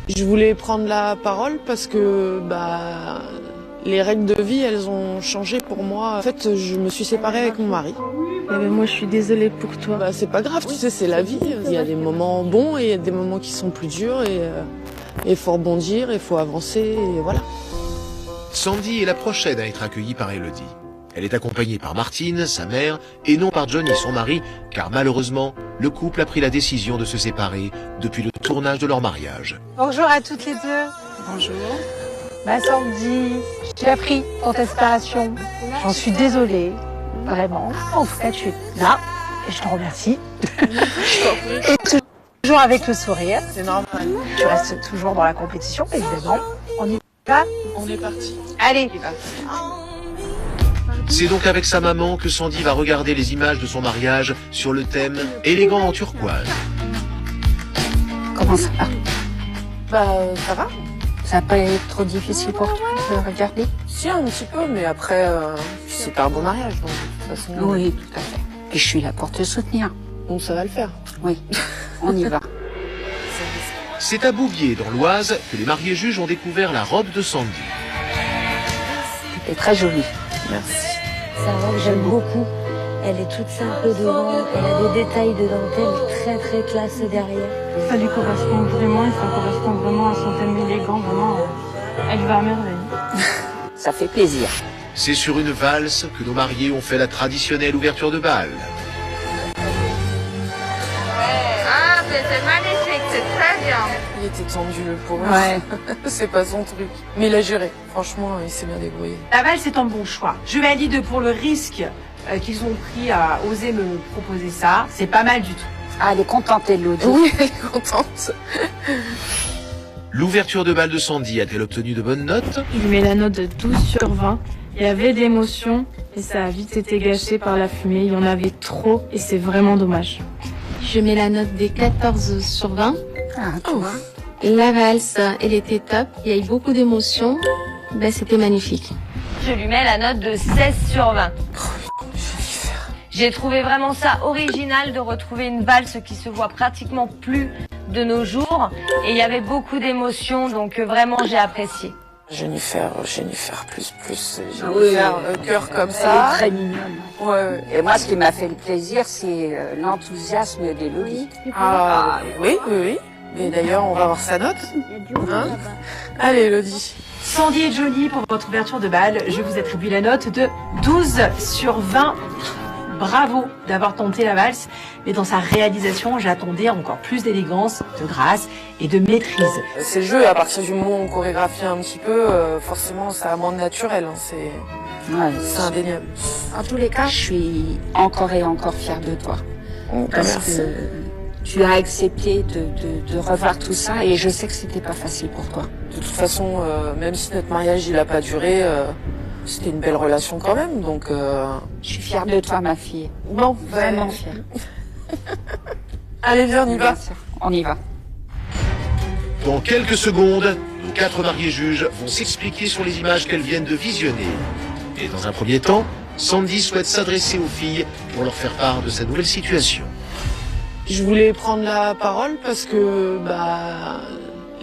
Je voulais prendre la parole parce que les règles de vie, elles ont changé pour moi. En fait, je me suis séparée avec mon mari. Moi, je suis désolée pour toi. C'est pas grave, tu sais, c'est la vie. Il y a des moments bons et il y a des moments qui sont plus durs et il faut rebondir, il faut avancer et voilà. Sandy est la prochaine à être accueillie par Elodie. Elle est accompagnée par Martine, sa mère, et non par Johnny, son mari, car malheureusement, le couple a pris la décision de se séparer depuis le tournage de leur mariage. Bonjour à toutes les deux. Bonjour. Sandy, j'ai appris ton séparation. J'en suis désolée, vraiment. En tout cas, tu es là et je te remercie. Et toujours avec le sourire. C'est normal. Tu restes toujours dans la compétition, évidemment. On y va. On est parti. Allez. C'est donc avec sa maman que Sandy va regarder les images de son mariage sur le thème « Élégant en turquoise ». Comment ça va? Ça va. Ça n'a pas été trop difficile pour toi de regarder? Si, un petit peu, mais après, c'est pas un beau mariage, donc de toute façon... Oui, tout à fait. Et je suis là pour te soutenir. Donc ça va le faire. Oui, on y va. C'est à Bouvier, dans l'Oise, que les mariés juges ont découvert la robe de Sandy. C'est très joli. Merci. Sa robe, j'aime beaucoup. Elle est toute simple devant, elle a des détails de dentelle très très classe derrière. Ça lui correspond vraiment et ça correspond vraiment à son thème élégant. Vraiment, elle va à merveille. Ça fait plaisir. C'est sur une valse que nos mariés ont fait la traditionnelle ouverture de bal. Ah, c'est magnifique, c'est très bien. Il était tendu, le pauvre. Ouais. C'est pas son truc. Mais il a géré. Franchement, il s'est bien débrouillé. La valse, c'est un bon choix. Je valide pour le risque qu'ils ont pris à oser me proposer ça. C'est pas mal du tout. Ah, elle est contente, Elodie. Oui, elle est contente. L'ouverture de bal de Sandy a-t-elle obtenu de bonnes notes? Il met la note de 12 sur 20. Il y avait d'émotions et ça a vite été gâché par la fumée. Il y en avait trop et c'est vraiment dommage. Je mets la note des 14 sur 20. Ah, toi. La valse, elle était top. Il y a eu beaucoup d'émotions. C'était magnifique. Je lui mets la note de 16 sur 20. J'ai trouvé vraiment ça original de retrouver une valse qui se voit pratiquement plus de nos jours. Et il y avait beaucoup d'émotions, donc vraiment j'ai apprécié. Jennifer plus. Oui, Jennifer, cœur comme Elle ça. est très mignonne. Ouais. Et moi, ce qui m'a fait le plaisir, c'est l'enthousiasme d'Elodie. Ah, oui. Mais d'ailleurs, on va voir sa note. Hein? Allez, Elodie. Sandy et Johnny, pour votre ouverture de bal, je vous attribue la note de 12 sur 20. Bravo d'avoir tenté la valse, mais dans sa réalisation, j'attendais encore plus d'élégance, de grâce et de maîtrise. C'est le jeu, à partir du moment où on chorégraphie un petit peu, forcément, ça a moins de naturel. Hein. C'est indéniable. En tous les cas, je suis encore et encore fière de toi. Parce Merci. que tu as accepté de revoir tout ça et je sais que c'était pas facile pour toi. De toute façon, même si notre mariage il a pas duré, c'était une belle relation quand même. Donc, Je suis fière de toi, ma fille. bon, Vraiment fière. Allez, viens, on y va. Bien sûr. On y va. Dans quelques secondes, nos 4 mariés juges vont s'expliquer sur les images qu'elles viennent de visionner. Et dans un premier temps, Sandy souhaite s'adresser aux filles pour leur faire part de sa nouvelle situation. Je voulais prendre la parole parce que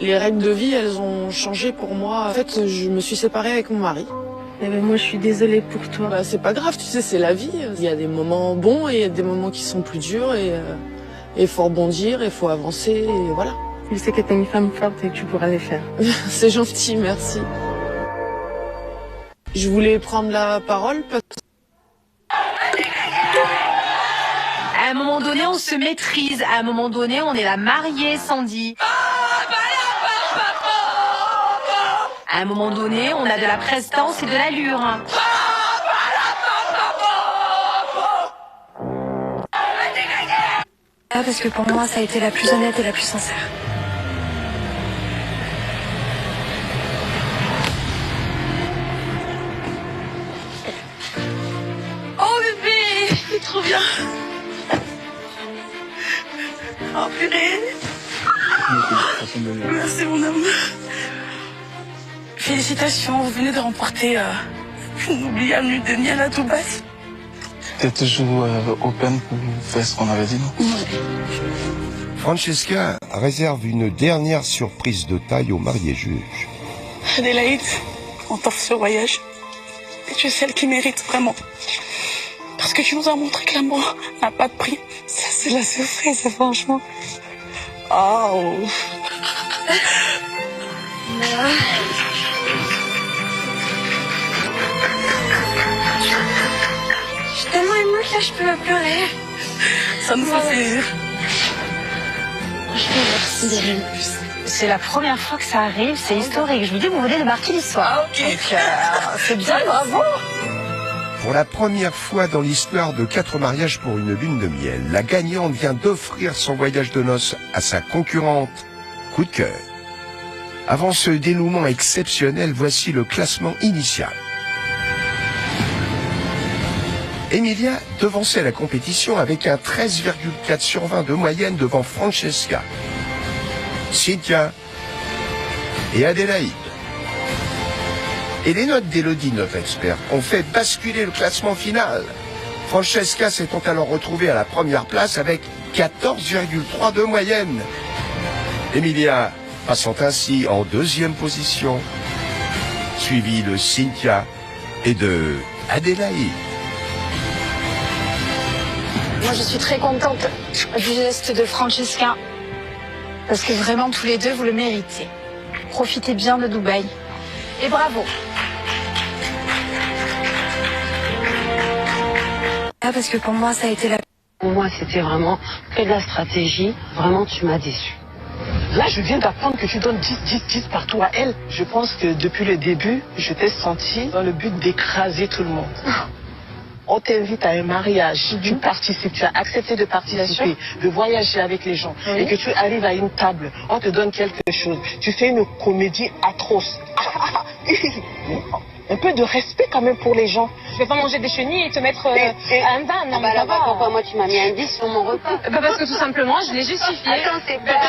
les règles de vie, elles ont changé pour moi. En fait, je me suis séparée avec mon mari. Moi, je suis désolée pour toi. C'est pas grave, tu sais, c'est la vie. Il y a des moments bons et il y a des moments qui sont plus durs et il faut rebondir, il faut avancer et voilà. Je sais que t'es une femme forte et que tu pourras les faire. C'est gentil, merci. Je voulais prendre la parole parce que À un moment donné, on se maîtrise. À un moment donné, on est la mariée, Sandy. À un moment donné, on a de la prestance et de l'allure. Parce que pour moi, ça a été la plus honnête et la plus sincère. Oh bébé, c'est trop bien. Oh purée. Merci mon amour. Félicitations, vous venez de remporter une inoubliable nuit de miel à Dubaï. T'es toujours open pour faire ce qu'on avait dit, non? Francesca réserve une dernière surprise de taille au marié juge. Adélaïde, on t'offre ce voyage. Et tu es celle qui mérite vraiment. Parce que tu nous as montré que l'amour n'a pas de prix. Ça, c'est la surprise, franchement. Oh. Je suis tellement émue que là, je peux pas pleurer. Ça nous fait plaisir. C'est la première fois que ça arrive, c'est historique. Je vous dis, vous venez de marquer l'histoire. Ah, ok. Donc, c'est bien, bravo. Pour la première fois dans l'histoire de 4 mariages pour une lune de miel, la gagnante vient d'offrir son voyage de noces à sa concurrente. Coup de cœur. Avant ce dénouement exceptionnel, voici le classement initial. Emilia devançait la compétition avec un 13,4 sur 20 de moyenne devant Francesca, Cynthia et Adélaïde. Et les notes d'Élodie, notre expert, ont fait basculer le classement final. Francesca s'étant alors retrouvée à la première place avec 14,3 de moyenne. Emilia passant ainsi en deuxième position, suivi de Cynthia et de Adélaïde. Moi, je suis très contente du geste de Francesca. Parce que vraiment, tous les deux, vous le méritez. Profitez bien de Dubaï. Et bravo. Ah, parce que pour moi, ça a été la... Pour moi, c'était vraiment que de la stratégie. Vraiment, tu m'as déçu. Là, je viens d'apprendre que tu donnes 10 partout à elle. Je pense que depuis le début, je t'ai senti dans le but d'écraser tout le monde. On t'invite à un mariage, tu participes, tu as accepté de participer, de voyager avec les gens, et que tu arrives à une table, on te donne quelque chose, tu fais une comédie atroce. Un peu de respect quand même pour les gens. Je vais pas manger des chenilles et te mettre un van. Non, bah là-bas, pourquoi moi tu m'as mis un 10 sur mon repas? Parce que tout simplement, je l'ai justifié. Attends, c'est pas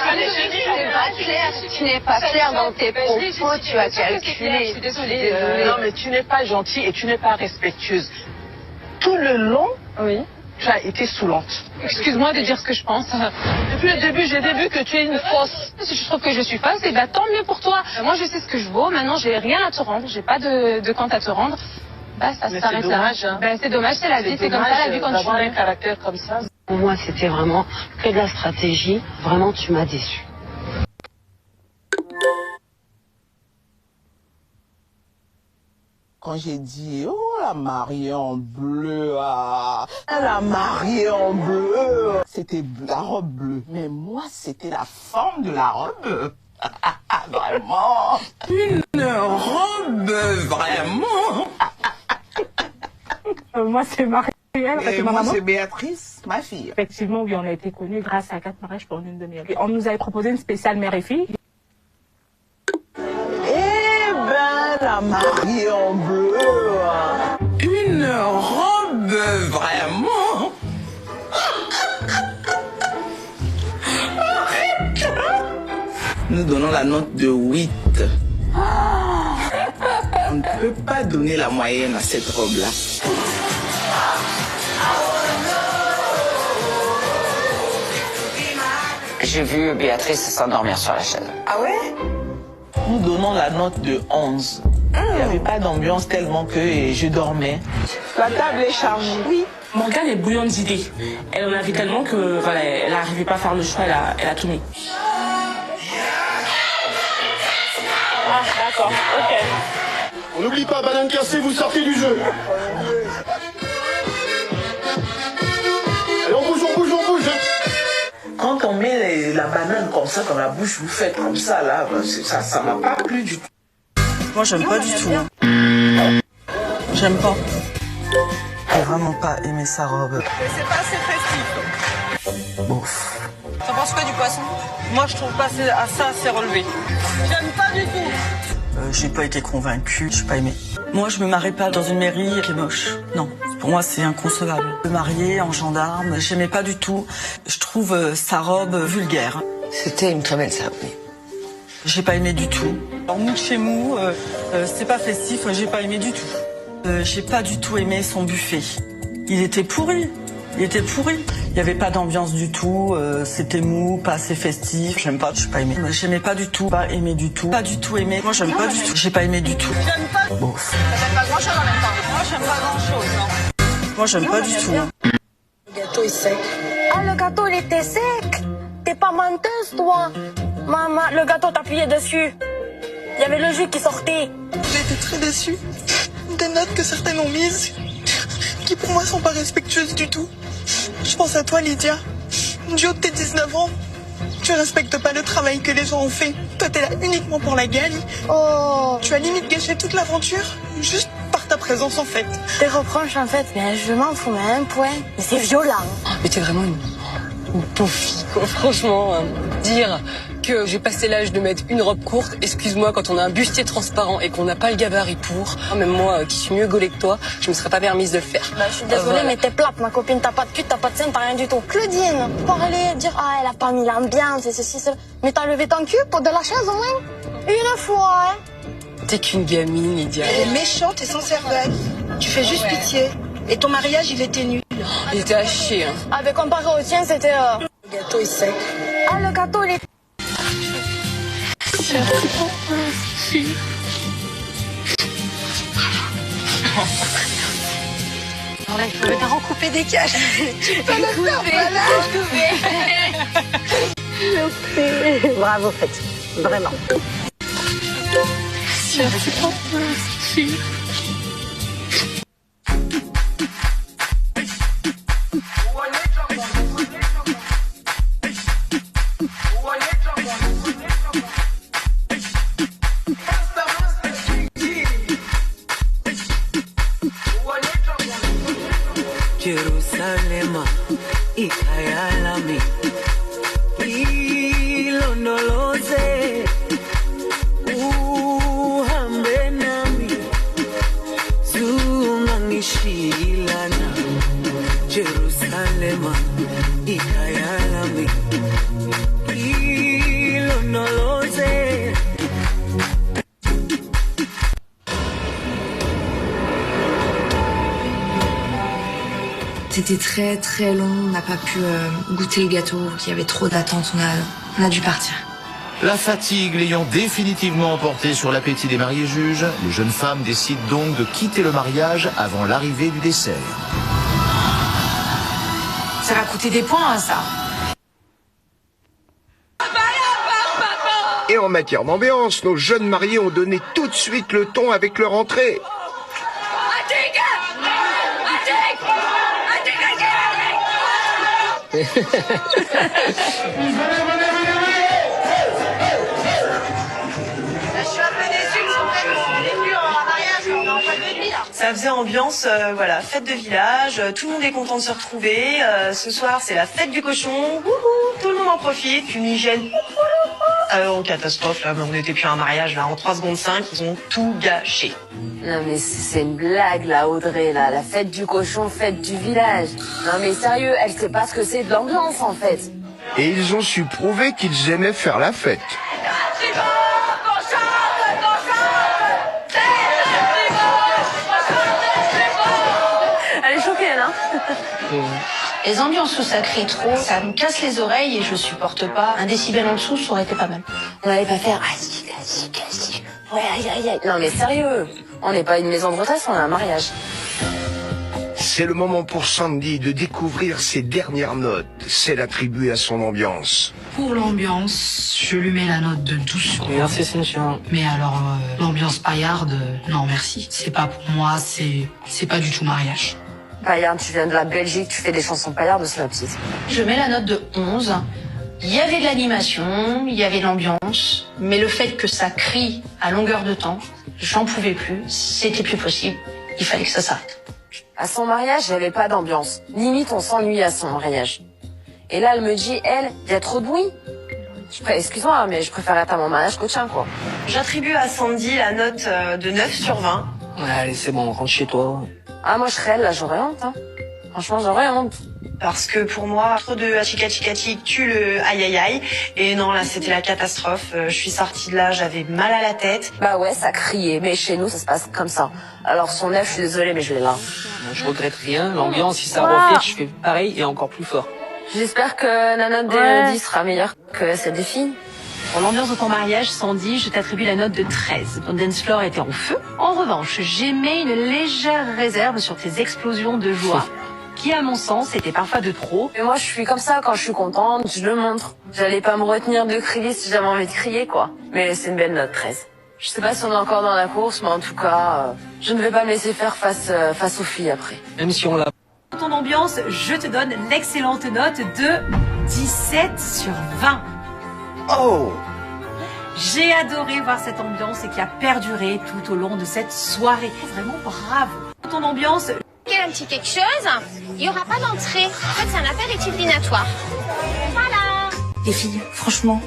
clair. Tu n'es pas clair dans tes propos, tu as calculé. Je suis désolée. Non, mais tu n'es pas gentille et tu n'es pas respectueuse. Tout le long, tu as été saoulante. Excuse-moi de dire ce que je pense. Depuis le début, j'ai vu que tu es une fausse. Si je trouve que je suis fausse, et bah tant mieux pour toi. Moi, je sais ce que je vaux. Maintenant, j'ai rien à te rendre. J'ai pas de compte à te rendre. Bah, ça s'arrête là. Hein. Bah, c'est dommage, c'est la vie. C'est comme ça, la vie continue. D'avoir un caractère comme ça. Pour moi, c'était vraiment que de la stratégie. Vraiment, tu m'as déçu. Quand j'ai dit, oh, la mariée en bleu, la mariée en bleu, c'était la robe bleue. Mais moi, c'était la forme de la robe. Vraiment. Une robe, vraiment. Moi, c'est Marielle. Et moi, c'est Béatrice, ma fille. Effectivement, oui, on a été connus grâce à 4 mariages pour une lune de miel. On nous avait proposé une spéciale mère et fille. La mariée en bleu. Une robe, vraiment. Nous donnons la note de 8. On ne peut pas donner la moyenne à cette robe-là. J'ai vu Béatrice s'endormir sur la chaise. Ah ouais? Nous donnons la note de 11. Il n'y avait pas d'ambiance tellement que je dormais. La table est chargée. Oui. Morgane est bouillante d'idées. Elle en avait tellement que voilà, elle n'arrivait pas à faire le choix, elle a tout mis. Ah, d'accord, ok. On n'oublie pas, banane cassée, vous sortez du jeu. Allez, on bouge. Quand on met la banane comme ça dans la bouche, vous faites comme ça, là, ça m'a pas plu du tout. Moi, j'aime pas du tout. J'aime pas. J'ai vraiment pas aimé sa robe. C'est pas assez festif. Bon. T'en penses quoi du poisson? Moi, je trouve pas ça assez relevé. J'aime pas du tout. J'ai pas été convaincue, j'ai pas aimé. Moi, je me marie pas dans une mairie qui est moche. Non, pour moi, c'est inconcevable. Me marier en gendarme, j'aimais pas du tout. Je trouve sa robe vulgaire. C'était une très belle cérémonie. J'ai pas aimé du tout. Alors, mou de chez mou, c'est pas festif, j'ai pas aimé du tout. J'ai pas du tout aimé son buffet. Il était pourri. Il était pourri. Il n'y avait pas d'ambiance du tout, c'était mou, pas assez festif. J'aime pas, j'ai pas aimé. J'aimais pas du tout, pas aimé du tout. Pas du tout aimé. Moi j'aime pas du tout. J'ai pas aimé du tout. J'aime pas. Bon. J'aime pas grand chose en même temps. Moi j'aime pas grand chose, non. Moi j'aime pas du tout. Le gâteau est sec. Ah, le gâteau, il était sec. T'es pas menteuse, toi. Maman, le gâteau, t'appuyais dessus. Il y avait le jus qui sortait. J'ai été très déçue des notes que certaines ont mises, qui pour moi sont pas respectueuses du tout. Je pense à toi, Lydia. Du haut de tes 19 ans, tu respectes pas le travail que les gens ont fait. Toi, t'es là uniquement pour la gagne. Oh. Tu as limite gâché toute l'aventure, juste par ta présence, en fait. Tes reproches, en fait, mais je m'en fous, mais un point. Mais c'est violent. Mais t'es vraiment une pauvre fille, quoi. Franchement, dire que j'ai passé l'âge de mettre une robe courte, excuse-moi, quand on a un bustier transparent et qu'on n'a pas le gabarit pour, même moi qui suis mieux gaulée que toi, je me serais pas permise de le faire. Bah, je suis désolée, mais t'es plate, ma copine. T'as pas de cul, t'as pas de scène, t'as rien du tout. Claudine, parler, dire, ah, elle a pas mis l'ambiance et ceci, cela. Mais t'as levé ton cul pour de la chaise au moins? Une fois, hein. T'es qu'une gamine, Lydia. Elle est méchante et sans cervelle. Tu fais juste pitié. Et ton mariage, il était nul. Il était à chier, hein. Ah, mais comparé au tien, c'était... Le gâteau est sec. Ah, le gâteau, il est... Alors là, il faut mettre à recouper des caches. Tu peux le faire, Bravo, faites. Vraiment. Jerusalema ikayalami ilondoloze uhambe nami zungangishilana Jerusalema ikayalami ilondoloze. C'était très très long, on n'a pas pu goûter le gâteau, il y avait trop d'attentes, on a dû partir. La fatigue l'ayant définitivement emporté sur l'appétit des mariés juges, les jeunes femmes décident donc de quitter le mariage avant l'arrivée du dessert. Ça va coûter des points, hein, ça. Et en matière d'ambiance, nos jeunes mariés ont donné tout de suite le ton avec leur entrée. Ça faisait ambiance, voilà, fête de village, tout le monde est content de se retrouver. Ce soir, c'est la fête du cochon, wouhou, tout le monde en profite, une hygiène en catastrophe, là, on était plus à un mariage, là, en 3 secondes 5, ils ont tout gâché. Non mais c'est une blague là, Audrey, là, la fête du cochon, fête du village. Non mais sérieux, elle sait pas ce que c'est de l'ambiance en fait. Et ils ont su prouver qu'ils aimaient faire la fête. Elle est choquée, hein. Les ambiances où ça crie trop, ça me casse les oreilles et je supporte pas. Un décibel en dessous, ça aurait été pas mal. On n'allait pas faire ouais, aïe, aïe, aïe. Non mais sérieux, on n'est pas une maison de retraite, on a un mariage. C'est le moment pour Sandy de découvrir ses dernières notes, celles attribuées à son ambiance. Pour l'ambiance, je lui mets la note de 12 sur 20. Merci Cynthia. Mais alors, l'ambiance paillarde, non merci. C'est pas pour moi, c'est pas du tout mariage. Paillarde, tu viens de la Belgique, tu fais des chansons paillardes, c'est la petite. Je mets la note de 11. Il y avait de l'animation, il y avait de l'ambiance, mais le fait que ça crie à longueur de temps, j'en pouvais plus, c'était plus possible, il fallait que ça s'arrête. À son mariage, il n'y avait pas d'ambiance. Limite, on s'ennuie à son mariage. Et là, elle me dit, il y a trop de bruit. Excuse-moi, mais je préfère être à mon mariage qu'au tien, quoi. J'attribue à Sandy la note de 9 sur 20. Ouais, allez, c'est bon, rentre chez toi. Ah, moi, je serais elle, là, j'aurais honte, hein. Franchement, j'aurais honte. Parce que pour moi, trop de hachikachikati tue le aïe aïe aïe. Et non, là, c'était la catastrophe. Je suis sortie de là, j'avais mal à la tête. Bah ouais, ça criait. Mais chez nous, ça se passe comme ça. Alors son œuf, je suis désolée, mais je l'ai là. Je regrette rien. L'ambiance, si ça reflète, je fais pareil et encore plus fort. J'espère que la note d'Elodie sera meilleure que celle des filles. Pour l'ambiance de ton mariage, Sandy, je t'attribue la note de 13. Ton dance floor était en feu. En revanche, j'émets une légère réserve sur tes explosions de joie, qui, à mon sens, étaient parfois de trop. Mais moi, je suis comme ça, quand je suis contente, je le montre. J'allais pas me retenir de crier si j'avais envie de crier, quoi. Mais c'est une belle note, 13. Je sais pas si on est encore dans la course, mais en tout cas, je ne vais pas me laisser faire face aux filles après. Même si on l'a. Pour ton ambiance, je te donne l'excellente note de 17 sur 20. Oh! J'ai adoré voir cette ambiance et qui a perduré tout au long de cette soirée. Vraiment bravo. Pour ton ambiance... Un petit quelque chose, il n'y aura pas d'entrée. En fait, c'est un apéritif dînatoire. Voilà. Les filles, franchement,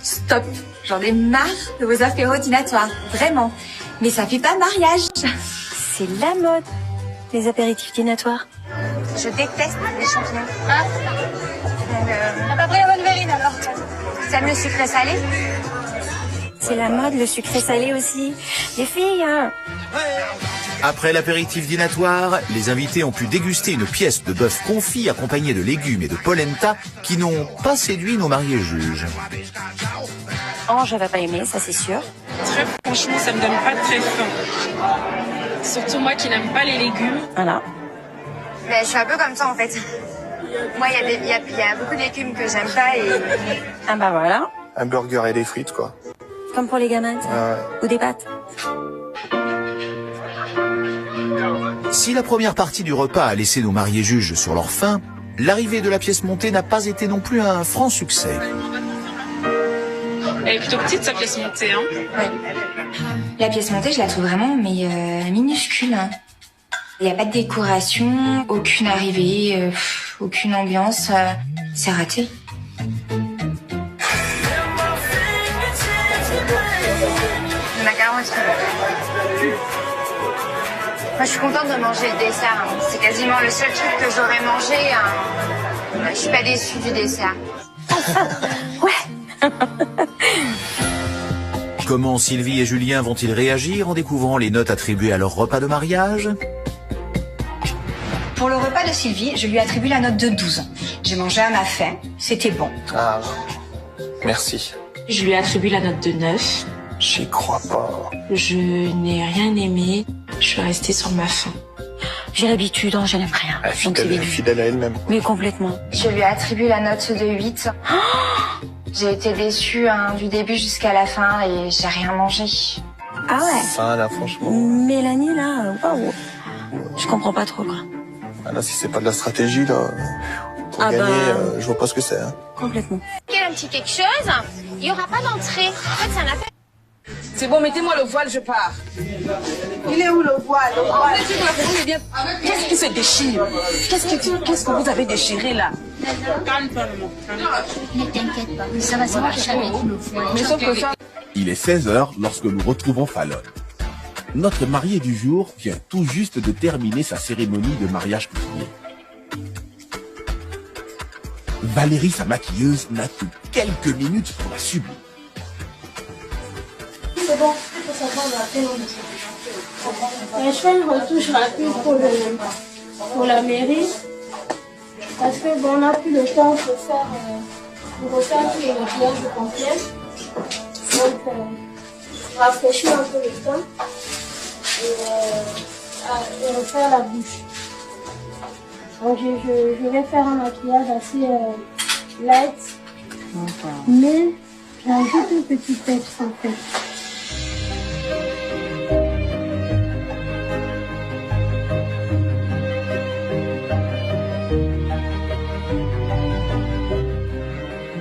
stop. J'en ai marre de vos apéros dînatoires. Vraiment. Mais ça fait pas mariage. C'est la mode, les apéritifs dînatoires. Je déteste les champignons. Ah. T'as pas pris la bonne verrine alors? T'aimes le sucré salé? C'est la mode, le sucré salé aussi. Les filles, hein. Après l'apéritif dînatoire, les invités ont pu déguster une pièce de bœuf confit accompagnée de légumes et de polenta qui n'ont pas séduit nos mariés juges. Ange, elle va pas aimer, ça c'est sûr. Très franchement, ça me donne pas très faim. Surtout moi qui n'aime pas les légumes. Voilà. Mais je suis un peu comme ça en fait. Moi, il y a beaucoup de légumes que j'aime pas et... Ah bah voilà. Un burger et des frites, quoi. Comme pour les gamins, ou des pâtes. Si la première partie du repas a laissé nos mariés juges sur leur faim, l'arrivée de la pièce montée n'a pas été non plus un franc succès. Elle est plutôt petite, sa pièce montée, hein. Ouais. La pièce montée, je la trouve vraiment minuscule. Hein. Il n'y a pas de décoration, aucune arrivée, aucune ambiance. C'est raté. Le macaron est trop bon. Moi, je suis contente de manger le dessert. Hein. C'est quasiment le seul truc que j'aurais mangé. Hein. Je suis pas déçue du dessert. Ouais. Comment Sylvie et Julien vont-ils réagir en découvrant les notes attribuées à leur repas de mariage? Pour le repas de Sylvie, je lui attribue la note de 12. J'ai mangé à ma faim, c'était bon. Ah, merci. Je lui attribue la note de 9. J'y crois pas. Je n'ai rien aimé. Je suis restée sur ma faim. J'ai l'habitude, hein, je n'aime rien. Fidèle à elle-même. Mais complètement. Je lui attribue la note de 8. J'ai été déçue hein, du début jusqu'à la fin et j'ai rien mangé. Ah ouais. Ça, là, franchement. Mélanie, là, waouh. Je comprends pas trop, quoi. Ah, là, si c'est pas de la stratégie, là, pour gagner, je vois pas ce que c'est. Hein. Complètement. Un petit quelque chose, il n'y aura pas d'entrée. En fait, c'est un apéritif. C'est bon, mettez-moi le voile, je pars. Il est où le voile? Qu'est-ce qui se déchire? Qu'est-ce que vous avez déchiré là? Ne t'inquiète pas, ça va se marcher. Mais sauf que ça... Il est 16h lorsque nous retrouvons Fallon. Notre mariée du jour vient tout juste de terminer sa cérémonie de mariage coutumier. Valérie, sa maquilleuse, n'a que quelques minutes pour la subir. C'est bon, il faut savoir rappeler je fais une retouche rapide pour la mairie. Parce que bon, on n'a plus le temps de faire tout le maquillage complet. Donc, rafraîchir un peu le temps et refaire la bouche. Donc, je vais faire un maquillage assez light, mais j'ajoute une petite peps en fait.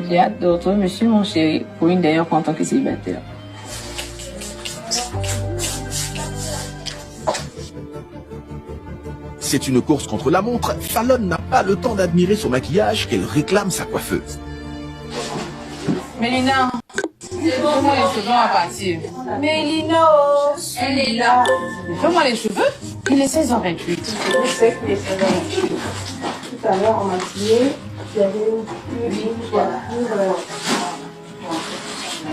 J'ai hâte de retrouver monsieur mon chéri pour une dernière fois en tant que célibataire. C'est une course contre la montre. Fallon n'a pas le temps d'admirer son maquillage qu'elle réclame sa coiffeuse. Mélina, fais-moi les cheveux à partir. Mélina, elle est là. Fais-moi les cheveux. Il est 16h28. Je sais qu'il est 16h28. tout à l'heure en matinée, j'avais eu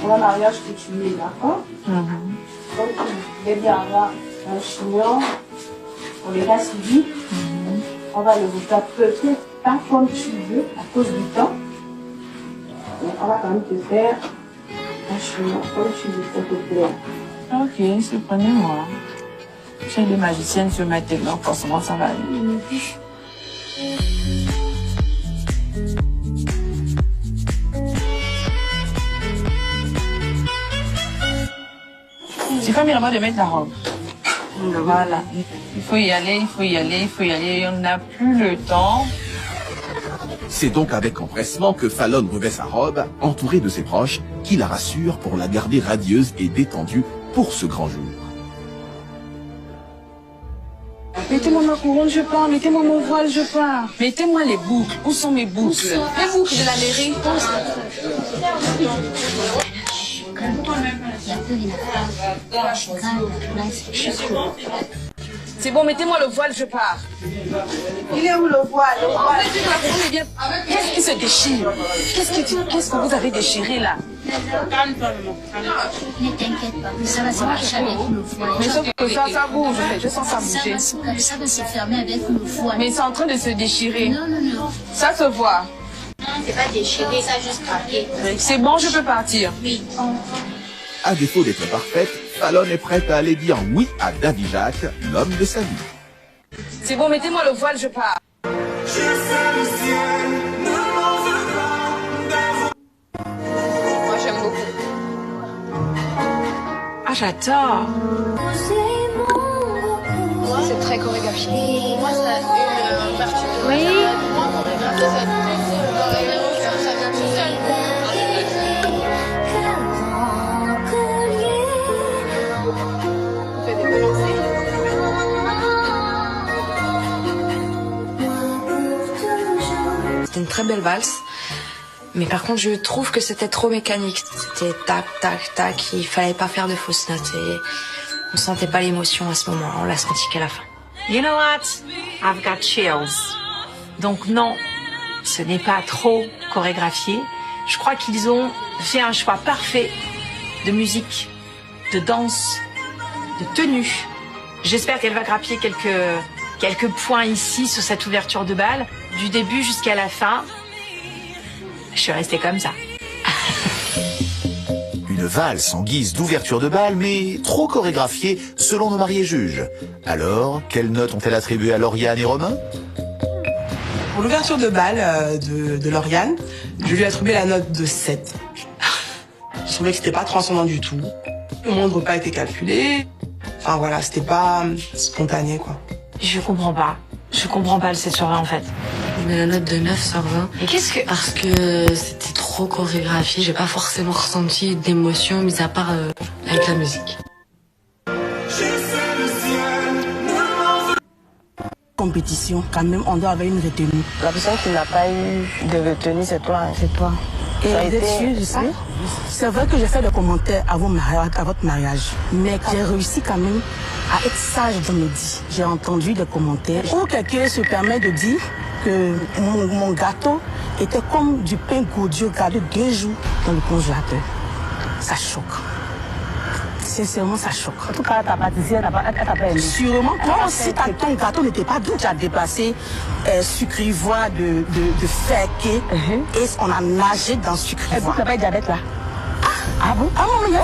pour un mariage que tu mets, d'accord? Donc, il y aura un chignon pour les gars civils. On va le faire peut-être pas comme tu veux à cause du temps. Mais on va quand même te faire un chignon comme tu veux, s'il te plaît. Ok, surprenez-moi. J'ai des magiciennes sur ma tête, donc forcément ça va aller. J'ai pas mis la main de mettre la robe. Voilà. Il faut y aller, il faut y aller, il faut y aller. On n'a plus le temps. C'est donc avec empressement que Fallon revêt sa robe, entourée de ses proches, qui la rassurent pour la garder radieuse et détendue pour ce grand jour. Mettez-moi ma couronne, je pars. Mettez-moi mon voile, je pars. Mettez-moi les boucles. Où sont mes boucles? Les boucles de la mairie. C'est bon, mettez-moi le voile, je pars. Il est où le voile? Qu'est-ce qui se déchire? Qu'est-ce que vous avez déchiré là? Calme-toi, maman. Ne t'inquiète pas, ça va se marcher avec le voile. Mais sauf que ça bouge, je sens ça bouger. Ça va se fermer avec le voile. Mais c'est en train de se déchirer. Non. Ça se voit. Non, c'est pas déchiré, ça a juste craqué. C'est bon, je peux partir. Oui. À défaut d'être parfaite, Fallon est prête à aller dire oui à Davy Jacques, l'homme de sa vie. C'est bon, mettez-moi le voile, je pars. Moi, j'aime beaucoup. Ah, j'adore. C'est très chorégraphié. Moi, ça a une particularité. Oui. Moi, chorégraphié, ça vient tout seul. On fait des balancés. C'était une très belle valse. Mais par contre, je trouve que c'était trop mécanique. C'était tac, tac, tac. Il fallait pas faire de fausses notes et on sentait pas l'émotion à ce moment. On l'a senti qu'à la fin. You know what? I've got chills. Donc non, ce n'est pas trop chorégraphié. Je crois qu'ils ont fait un choix parfait de musique, de danse, de tenue. J'espère qu'elle va grappiller quelques points ici sur cette ouverture de bal, du début jusqu'à la fin. Je suis restée comme ça. Une valse en guise d'ouverture de bal, mais trop chorégraphiée selon nos mariés juges. Alors, quelles notes ont-elles attribuées à Lauriane et Romain? Pour l'ouverture de bal de Lauriane, je lui ai attribué la note de 7. Je trouvais que c'était pas transcendant du tout. Le moindre pas été calculé. Enfin voilà, c'était pas spontané quoi. Je comprends pas le 7 sur 20 en fait. On a la note de 9 sur 20. Et qu'est-ce que... Parce que c'était trop chorégraphié. J'ai pas forcément ressenti d'émotion, mis à part avec la musique. Compétition, quand même, on doit avoir une retenue. La personne qui n'a pas eu de retenue, c'est toi. C'est toi. Et vous êtes sûr, je sais. C'est vrai que j'ai fait des commentaires à votre mariage, mais j'ai réussi quand même à être sage dans mes dits. J'ai entendu des commentaires où quelqu'un se permet de dire que mon gâteau était comme du pain gaudieux gardé 2 jours dans le congélateur. Ça choque. Sincèrement, ça choque. En tout cas, ta pâtissière, elle t'a pas aimé. Sûrement, toi aussi, ton gâteau n'était pas doux. Tu as dépassé sucrivoire de fake et on a nagé dans sucrivoire. Tu n'as pas de diabète là? Ah bon? Ah non, mais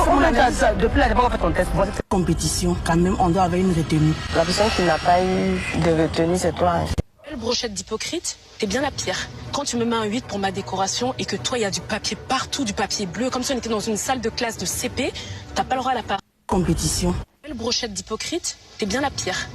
depuis là, j'ai pas fait ton test. Compétition, quand même, on doit avoir une retenue. La personne qui n'a pas eu de retenue, c'est toi. Belle brochette d'hypocrite, t'es bien la pire. Quand tu me mets un 8 pour ma décoration et que toi, il y a du papier partout, du papier bleu, comme si on était dans une salle de classe de CP, t'as pas le droit à la part. Compétition. Belle brochette d'hypocrite, t'es bien la pire.